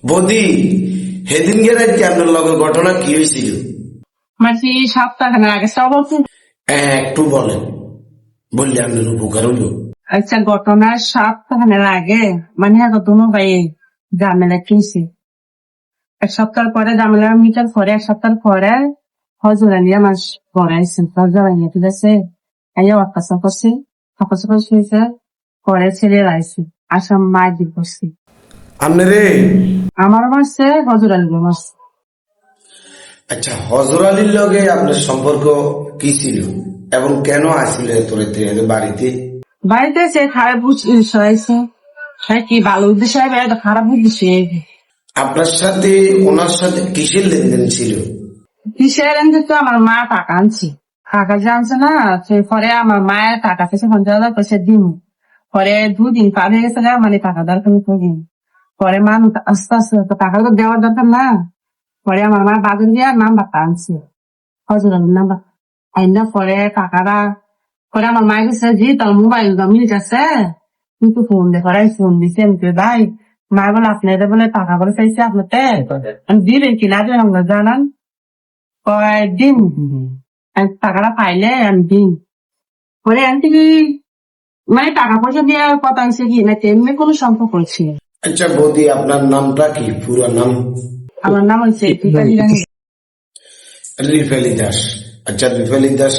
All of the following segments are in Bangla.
বদি সেদিনকে রাতে আপনার লগে ঘটনা কি হয়েছিল? মাসি সপ্তাহখানের আগে সব বলছি। একটু বলেন, বললে আপনার উপকার হইল। আচ্ছা, ঘটনা সপ্তাহখানের আগে মানে এখন দুনো ভাই ঝামেলা কিনছি। এক সপ্তাহ পরে ঝামেলা মিটার পরে এক সপ্তাহ পরে হজরা নিয়ে মাস পড়াইছেন। হজরা নিয়ে ঠিক আছে, এই অত্যাচার করছি, অত্যাচার হয়েছে পরে ছেলে আইসি আসাম মায়ের দিক করছি। আপনি রে আমার মাসে হজরা নিয়ে মাস। আচ্ছা, হজর আলীর লগে আপনার সম্পর্ক কি ছিল এবং কেন আসছিল তোর বাড়িতে? বাড়িতে সে খারাপ হয়েছে, হ্যাঁ কি ভালো উদ্দেশ্য খারাপ উদ্দেশ্য। আপনার সাথে ওনার সাথে কিসের লেনদেন ছিল? কিসের তো আমার মা টাকা আনছি, টাকা যে আনছে না, পরে আমার মায়ের টাকা পেয়েছে 50,000 পয়সা দিন। পরে 2 দিন পার হয়ে গেছে, মানে টাকা দরকার দিন। পরে মা আস্তে আস্তে টাকা তো দেওয়ার দরকার না। পরে আমার মা বাজার দিয়ে নাম্বারটা আনছে, হজরের নাম্বার আইনা। পরে টাকাটা পরে আমার মায়ের কাছে যে তোর মোবাইল মিল যাচ্ছে, কিন্তু ফোন দেখে ফোন দিচ্ছে। আমি ভাই মা বলে আপনাদের বলে টাকা বলে চাইছে আপনাতে দিবেন কিনা যে আমরা জানান কয়েকদিন টাকাটা পাইলে আমি দিন। পরে আমি মানে টাকা পয়সা দিয়ে কথা আনছে কি না তেমনি কোনো সম্পর্ক ছিল। আচ্ছা বৌদি, আপনার নামটা কি, পুরো নাম? আমার নাম হচ্ছে রিফালি দাস। আচ্ছা রিফালি দাস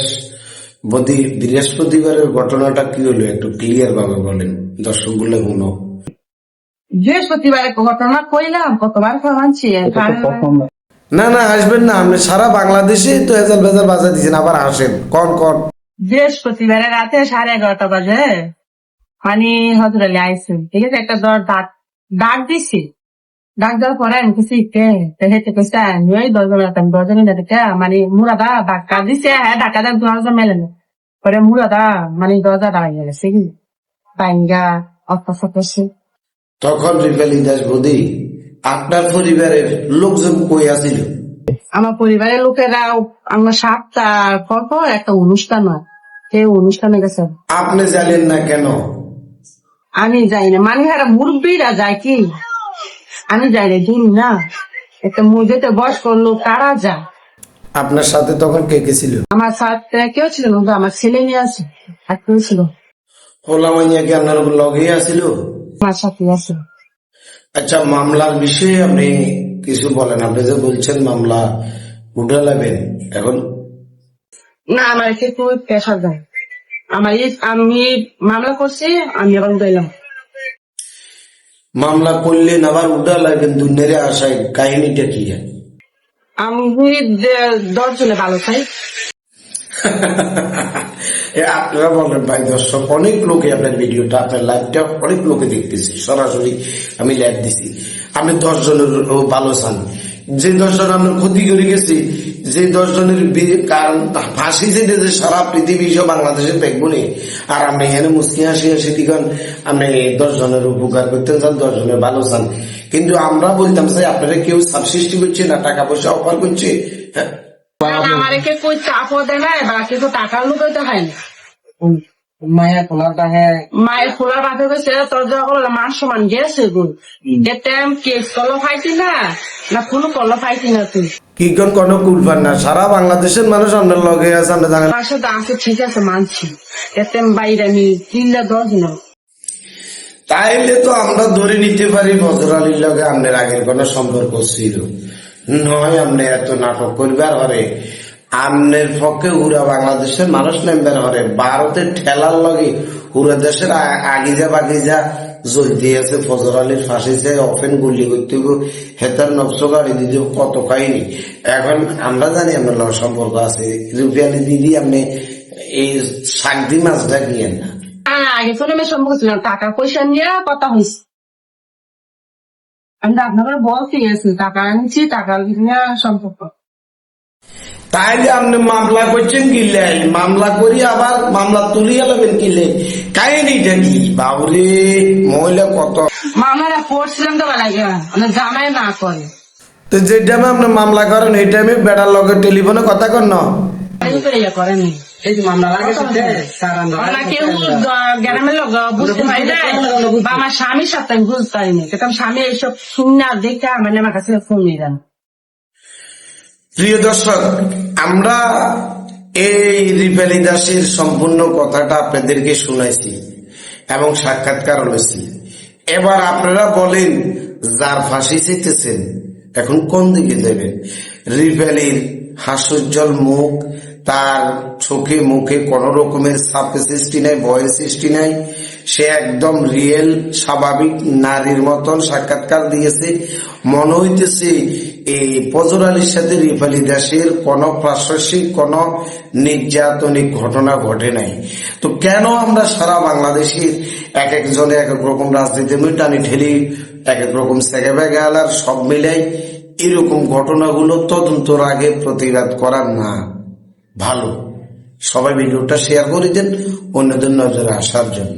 বৌদি, বৃহস্পতিবারের ঘটনাটা কি হলো একটু ক্লিয়ার ভাবে বলেন, দর্শক গুলো শুনো। বৃহস্পতিবারে ঘটনা কইলাম, কতবার খাওয়াচ্ছি। না না, আসবেন না, আপনি সারা বাংলাদেশে তো হেজাল বেজাল বাজা দিচ্ছেন, আবার আসেন কন কন। বৃহস্পতিবারে রাতে 11:30 বাজে মানে হজর আলী আইসে, ঠিক আছে, একটা ডাক দিছি। ডাক দেওয়ার পরে আমি কিছু হেঁটে কইছে আমি ওই 10 জন দেখে মানে মুরাদা ধাক্কা দিছে। হ্যাঁ, ধাক্কা দেওয়ার 2 মেলে না। পরে মুরাদা মানে দরজা দাঁড়িয়ে গেছে কি বাইঙ্গা অত্যাচার করছে। তখন রিফালি দাস বৌদি, আপনার পরিবারের লোকজন কই আছিল? আমার পরিবারের লোকেরা আমার 7টার পর একটা অনুষ্ঠান হয়, সেই অনুষ্ঠানে গেছে। আপনি জানেন না কেন? আমি যাই না, মানে মুরব্বীরা যায় কি, আমি যাই না, দিন না। একটা মসজিদে বয়স করলো তারা যায়। আপনার সাথে তখন কে কে ছিল? আমার সাথে কেউ ছিল না, আমার ছেলে নিয়ে আছে আর কেউ ছিল। হোলা মাইয়া কি আপনার লগে আছিল? আমার সাথে আছে। আচ্ছা, মামলার বিষয়ে আপনি কিছু বলেন। আপনি যে বলছেন মামলা উঠে নেবেন এখন। না, আমার একটু পেশা যায়। আমি মামলা করছি, আমি আবার উঠাইলাম। মামলা করলেন আবার উঠা লাগবেন, দুনিয়ারে আসায় কাহিনীটা কি? আমি 10 জনে ভালো চাই। আপনারা বলেন ভাই, দর্শক অনেক লোকে আপনার ভিডিওটা, আপনার লাইভটা অনেক লোকে দেখতেছি, সরাসরি আমি লাইভ দিছি। আপনি 10 জনের ভালো চান, যে 10 জন আপনার ক্ষতি করে গেছে, যে 10 জনের কারণ ফাঁসি যেতে যে সারা পৃথিবী সব বাংলাদেশের দেখবনি, আর আপনি এখানে মুসকি হাসি হাসি দিকেন আপনি 10 জনের উপকার করতে চান, 10 জনের ভালো চান। কিন্তু আমরা বলতাম যে আপনারা কেউ সাবসৃষ্টি করছে না, টাকা পয়সা অফার করছে। হ্যাঁ, আমার কই চাপ দেয় না, বা কিন্তু টাকার লোক হয় না। মায়ের খোলার বাপে গেছে তোর যখন মান সমান গেছে গুণ এতে কেস কল ফাইছি না কোনো কল ফাইছি না। তুই কি কোন কোনো কুলফান না, সারা বাংলাদেশের মানুষ আপনার লগে আছে, আমরা জানেন। আমার সাথে আছে, ঠিক আছে, মানছি। এতে বাইরে আমি 3-10 না। তাইলে তো আমরা ধরে নিতে পারি বজর আলীর লগে আপনার আগের কোন সম্পর্ক ছিল নয়। আপনি এত নাটক করবার হরে আপনার পক্ষে পুরা বাংলাদেশের মানুষ নেমবার হরে ভারতের ঠেলার লগে পুরা দেশের আগিজা বাগিজা জ্বলতে আছে। ফজর আলীর ফাঁসি চাই, অফেন গুলি করতে হেতার নবস গাড়ি দিতে কত কাহিনী। এখন আমরা জানি আপনার লগে সম্পর্ক আছে। রুপি আলী দিদি, আপনি এই শাকদি মাছটা গিয়েন না। আগে ফোনে আমি সম্পর্ক ছিল টাকা পয়সা নিয়ে কথা হয়েছে। আমি আপনাকে বলতে গেছি টাকা আনছি, টাকা নিয়ে সম্পর্ক। তাইলে আপনি মামলা করছেন কিলে, মামলা করি আবার মামলা তুলিয়া নেবেন কিলে, কাহিনীটা কি? বাবুরে মহিলা কত মামলাটা করছিলাম তো লাগে জামাই না করে। তো যে টাইমে আপনি মামলা করেন এই টাইমে বেটার লগে টেলিফোনে কথা কর না করেনি। এই যে মামলা লাগে সাথে স্যার আমরা কেউ গ্রামের লোক বুঝতে পারি না, বা আমার স্বামীর সাথে আমি বুঝতে পারিনি, কিন্তু আমার স্বামী এইসব শুনে দেখে আমার কাছে ফোন নিয়ে যান। প্রিয় দর্শক, আমরা এই রিফালি দাসের সম্পূর্ণ কথাটা আপনাদেরকে শুনাইছি এবং সাক্ষাৎকার হয়েছি। এবার আপনারা বলেন, যার ফাঁসি চেতেছেন এখন কোন দিকে যাবেন? রিফালির হাস্যোজ্জ্বল মুখ, তার চোখে মুখে কোন রকমের ছাপের সৃষ্টি নাই, ভয়ের সৃষ্টি নাই, সে একদম রিয়েল স্বাভাবিক নারীর মতন সাক্ষাৎকার দিয়েছে। মনে হইতেছে এই ফজর আলীর সাথে রিফালি দাসের কোন প্রাশ্বাসিক কোন নির্যাতনিক ঘটনা ঘটে নাই। তো কেন আমরা সারা বাংলাদেশের এক একজনে এক এক রকম রাজনীতি টানি ঠেলি, এক এক রকম সেগে বেগে আলার সব মিলাই এরকম ঘটনাগুলো তদন্তর আগে প্রতিবাদ করার না ভালো। সবাই ভিডিওটা শেয়ার করে দেন অন্যদের নজরে আসার জন্য।